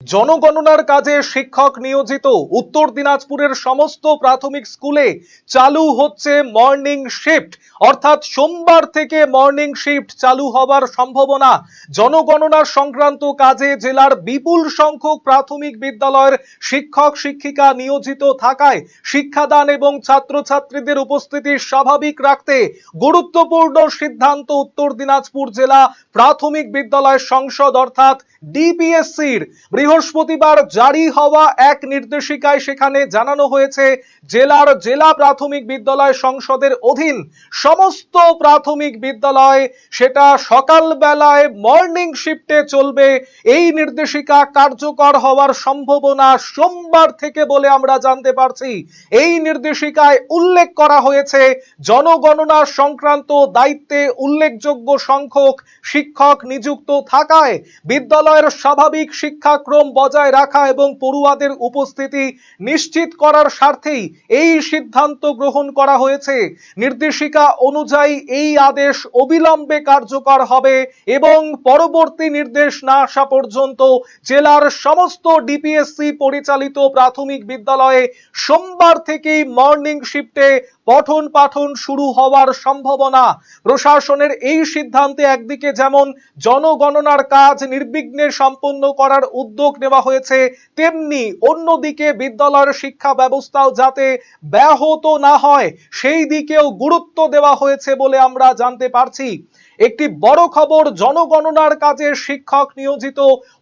জনগণনার কাজে শিক্ষক নিয়োজিত উত্তর দিনাজপুরের সমস্ত প্রাথমিক স্কুলে চালু হচ্ছে মর্নিং শিফট, অর্থাৎ সোমবার থেকে মর্নিং শিফট চালু হবার সম্ভাবনা। জনগণনার সংক্রান্ত কাজে জেলার বিপুল সংখ্যক প্রাথমিক বিদ্যালয়ের শিক্ষক শিক্ষিকা নিয়োজিত থাকায় শিক্ষাদান এবং ছাত্রছাত্রীদের উপস্থিতি স্বাভাবিক রাখতে গুরুত্বপূর্ণ সিদ্ধান্ত উত্তর দিনাজপুর জেলা প্রাথমিক বিদ্যালয় সংসদ অর্থাৎ ডিপিএসসির বৃহস্পতিবার জারি হওয়া এক নির্দেশিকায় সেখানে জানানো হয়েছে জেলার জেলা প্রাথমিক বিদ্যালয় সংসদের অধীন সমস্ত প্রাথমিক বিদ্যালয় সেটা সকালবেলায় মর্নিং শিফটে চলবে। এই নির্দেশিকা কার্যকর হওয়ার সম্ভাবনা সোমবার থেকে বলে আমরা জানতে পারছি। এই নির্দেশিকায় উল্লেখ করা হয়েছে জনগণনা সংক্রান্ত দায়িত্বে উল্লেখযোগ্য সংখ্যক শিক্ষক নিযুক্ত থাকায় বিদ্যালয়ের স্বাভাবিক শিক্ষাক্রম বজায় রাখা এবং পড়ুয়াদের উপস্থিতি নিশ্চিত করার স্বার্থেই এই সিদ্ধান্ত গ্রহণ করা হয়েছে। নির্দেশিকা অনুযায়ী এই আদেশ অবিলম্বে কার্যকর হবে এবং পরবর্তী নির্দেশ না আসা পর্যন্ত জেলার সমস্ত ডিপিএসসি পরিচালিত প্রাথমিক বিদ্যালয়ে সোমবার থেকেই মর্নিং শিফটে পঠন পাঠন শুরু হওয়ার সম্ভাবনা। প্রশাসনের এই সিদ্ধান্তে একদিকে যেমন জনগণনার কাজ নির্বিঘ্নে সম্পন্ন করার উদ্যোগ নেওয়া হয়েছে, তেমনি অন্যদিকে বিদ্যালয়ের শিক্ষা ব্যবস্থাও যাতে ব্যাহত না হয় সেই দিকেও গুরুত্ব দেওয়া হয়েছে বলে আমরা জানতে পারছি। একটি বড় খবর, জনগণনার কাজে শিক্ষক নিয়োজিত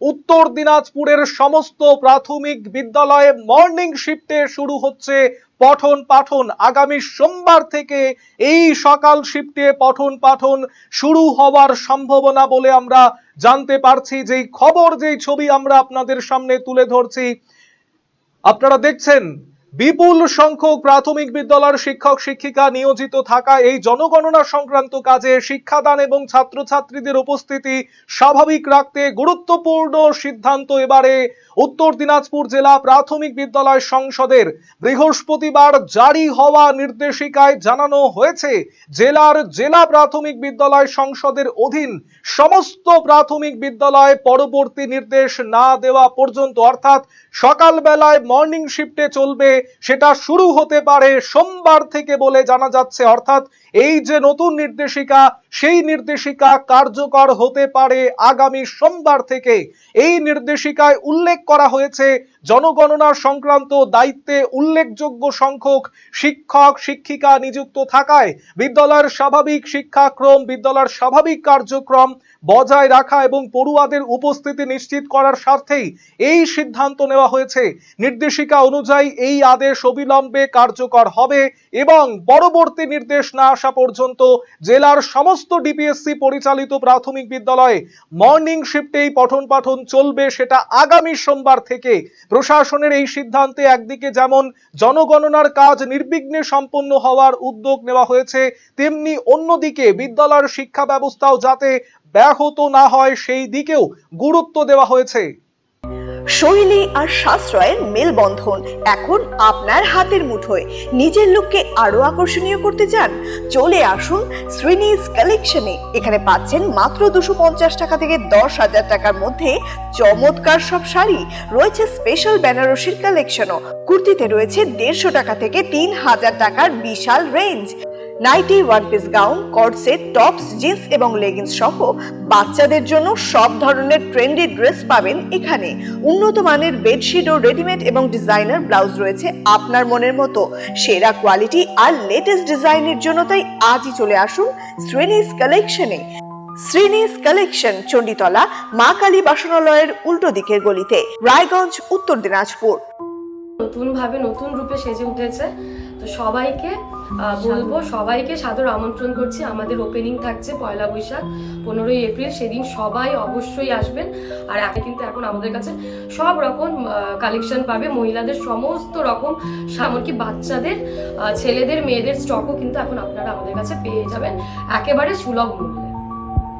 উত্তর দিনাজপুরের সমস্ত প্রাথমিক বিদ্যালয়ে মর্নিং শিফটে শুরু হচ্ছে পঠন পাঠন। আগামী সোমবার থেকে এই সকাল শিফটে পঠন পাঠন শুরু হওয়ার সম্ভাবনা বলে আমরা জানতে পারছি। যেই খবর, যেই ছবি আমরা আপনাদের সামনে তুলে ধরছি, আপনারা দেখছেন বিপুল সংখ্যক প্রাথমিক বিদ্যালয়ের শিক্ষক শিক্ষিকা নিয়োজিত থাকা এই জনগণনা সংক্রান্ত কাজে শিক্ষাদান এবং ছাত্রছাত্রীদের উপস্থিতি স্বাভাবিক রাখতে গুরুত্বপূর্ণ সিদ্ধান্ত এবারে উত্তর দিনাজপুর জেলা প্রাথমিক বিদ্যালয় সংসদের বৃহস্পতিবার জারি হওয়া নির্দেশিকায় জানানো হয়েছে জেলার জেলা প্রাথমিক বিদ্যালয় সংসদের অধীন সমস্ত প্রাথমিক বিদ্যালয়ে পরবর্তী নির্দেশ না দেওয়া পর্যন্ত, অর্থাৎ সকালবেলায় মর্নিং শিফটে চলবে, সেটা শুরু হতে পারে সোমবার থেকে বলে জানা যাচ্ছে। অর্থাৎ এই যে নতুন নির্দেশিকা, সেই নির্দেশিকা কার্যকর হতে পারে আগামী সোমবার থেকে। এই নির্দেশিকায় উল্লেখ করা হয়েছে জনগণনা সংক্রান্ত দায়িত্বে উল্লেখযোগ্য সংখ্যক শিক্ষক শিক্ষিকা নিযুক্ত থাকায় বিদ্যালয়ের স্বাভাবিক শিক্ষাক্রম, বিদ্যালয়ের স্বাভাবিক কার্যক্রম বজায় রাখা এবং পড়ুয়াদের উপস্থিতি নিশ্চিত করার স্বার্থেই এই সিদ্ধান্ত নেওয়া হয়েছে। নির্দেশিকা অনুযায়ী এই আদেশ অবিলম্বে কার্যকর হবে এবং পরবর্তী নির্দেশ না আসা পর্যন্ত জেলার সমস্ত ডিপিএসসি পরিচালিত প্রাথমিক বিদ্যালয়ে মর্নিং শিফটেই পঠন পাঠন চলবে, সেটা আগামী সোমবার থেকে। প্রশাসনের এই সিদ্ধান্তে একদিকে যেমন জনগণনার কাজ নির্বিঘ্নে সম্পন্ন হওয়ার উদ্যোগ নেওয়া হয়েছে, তেমনি অন্যদিকে বিদ্যালয়ের শিক্ষা ব্যবস্থাও যাতে ব্যাহত না হয় সেই দিকেও গুরুত্ব দেওয়া হয়েছে। শৈলী আর সাশ্রয়ের মেলবন্ধন এখন আপনার হাতের মুঠোয়। নিজের লুককে আরো আকর্ষণীয় করতে চান? চলে আসুন শ্রীনিজ কালেকশনে। এখানে পাচ্ছেন মাত্র 250 টাকা থেকে 10,000 টাকার মধ্যে চমৎকার সব শাড়ি। রয়েছে স্পেশাল বেনারসির কালেকশনও। কুর্তিতে রয়েছে 150 টাকা থেকে 3,000 টাকার বিশাল range. Nighty, one piece gown, cord set, tops, jeans এবং লেগিংস সহ বাচ্চাদের জন্য সব ধরনের ট্রেন্ডি ড্রেস পাবেন এখানে। উন্নত মানের বেডশিট ও রেডিমেড এবং ডিজাইনার ব্লাউজ রয়েছে আপনার মনের মতো। সেরা কোয়ালিটি আর লেটেস্ট ডিজাইনের জন্য তাই আজই চলে আসুন শ্রীনিজ কালেকশনে। শ্রীনিজ কালেকশন, চণ্ডীতলা মা কালী বাসনালয়ের উল্টো দিকের গলিতে, রায়গঞ্জ, উত্তর দিনাজপুর। নতুন ভাবে নতুন রূপে সেজে উঠেছে, তো সবাইকে বলবো, সবাইকে সাদর আমন্ত্রণ করছি। আমাদের ওপেনিং থাকছে 1 বৈশাখ 15 এপ্রিল, সেদিন সবাই অবশ্যই আসবেন। আর কিন্তু এখন আমাদের কাছে সব রকম কালেকশন পাবে, মহিলাদের সমস্ত রকম, এমনকি বাচ্চাদের, ছেলেদের, মেয়েদের স্টকও কিন্তু এখন আপনারা আমাদের কাছে পেয়ে যাবেন একেবারে সুলভ মূল্যে।